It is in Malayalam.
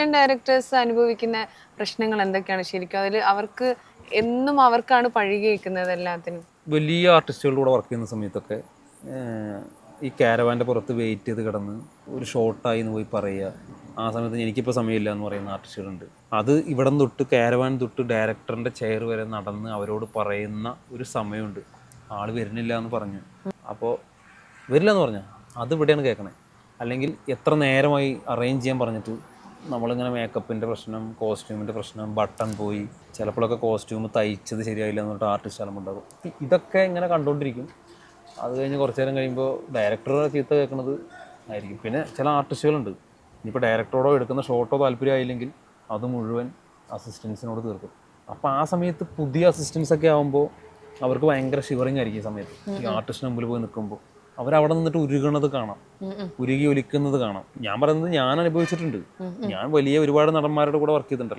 അസിസ്റ്റന്റ് ഡയറക്ടേഴ്സ് അനുഭവിക്കുന്ന പ്രശ്നങ്ങൾ എന്തൊക്കെയാണ് ശരിക്കും? അതിൽ അവർക്ക് എന്നും അവർക്കാണ് പഴി കേൾക്കുന്നത് എല്ലാത്തിനും. വലിയ ആർട്ടിസ്റ്റുകളുടെ കൂടെ വർക്ക് ചെയ്യുന്ന സമയത്തൊക്കെ ഈ കാരവാൻ്റെ പുറത്ത് വെയിറ്റ് ചെയ്ത് കിടന്ന് ഒരു ഷോർട്ടായി എന്ന് പോയി പറയുക. ആ സമയത്ത് എനിക്കിപ്പോൾ സമയമില്ല എന്ന് പറയുന്ന ആർട്ടിസ്റ്റുകളുണ്ട്. അത് ഇവിടെ നിന്ന് തൊട്ട് കാരവാൻ തൊട്ട് ഡയറക്ടറിൻ്റെ ചെയർ വരെ നടന്ന് അവരോട് പറയുന്ന ഒരു സമയമുണ്ട്. ആൾ വരുന്നില്ല എന്ന് പറഞ്ഞു. അപ്പോൾ വരില്ല എന്ന് പറഞ്ഞാൽ അത് ഇവിടെയാണ് കേൾക്കണേ. അല്ലെങ്കിൽ എത്ര നേരമായി അറേഞ്ച് ചെയ്യാൻ പറഞ്ഞിട്ട് നമ്മളിങ്ങനെ മേക്കപ്പിൻ്റെ പ്രശ്നം, കോസ്റ്റ്യൂമിൻ്റെ പ്രശ്നം, ബട്ടൺ പോയി, ചിലപ്പോഴൊക്കെ കോസ്റ്റ്യൂം തയ്ച്ചത് ശരിയായില്ല എന്ന് പറഞ്ഞിട്ട് ആർട്ടിസ്റ്റ് സ്ഥലമുണ്ടാകും. ഇതൊക്കെ ഇങ്ങനെ കണ്ടുകൊണ്ടിരിക്കും. അത് കഴിഞ്ഞ് കുറച്ച് നേരം കഴിയുമ്പോൾ ഡയറക്ടറുടെ ചീത്ത കേൾക്കുന്നത് ആയിരിക്കും. പിന്നെ ചില ആർട്ടിസ്റ്റുകളുണ്ട്, ഇനിയിപ്പോൾ ഡയറക്ടറോടോ എടുക്കുന്ന ഷോട്ടോ താല്പര്യമായില്ലെങ്കിൽ അത് മുഴുവൻ അസിസ്റ്റൻസിനോട് തീർക്കും. അപ്പോൾ ആ സമയത്ത് പുതിയ അസിസ്റ്റൻസൊക്കെ ആകുമ്പോൾ അവർക്ക് ഭയങ്കര ഷിവറിങ് ആയിരിക്കും. ഈ സമയത്ത് ഈ ആർട്ടിസ്റ്റിന് മുമ്പിൽ പോയി നിൽക്കുമ്പോൾ അവരവിടെ നിന്നിട്ട് ഉരുകണത് കാണാം, ഉരുകി ഒലിക്കുന്നത് കാണാം. ഞാൻ പറയുന്നത് ഞാൻ അനുഭവിച്ചിട്ടുണ്ട്. ഞാൻ വലിയ ഒരുപാട് നടന്മാരുടെ കൂടെ വർക്ക് ചെയ്തിട്ടുണ്ടല്ലോ.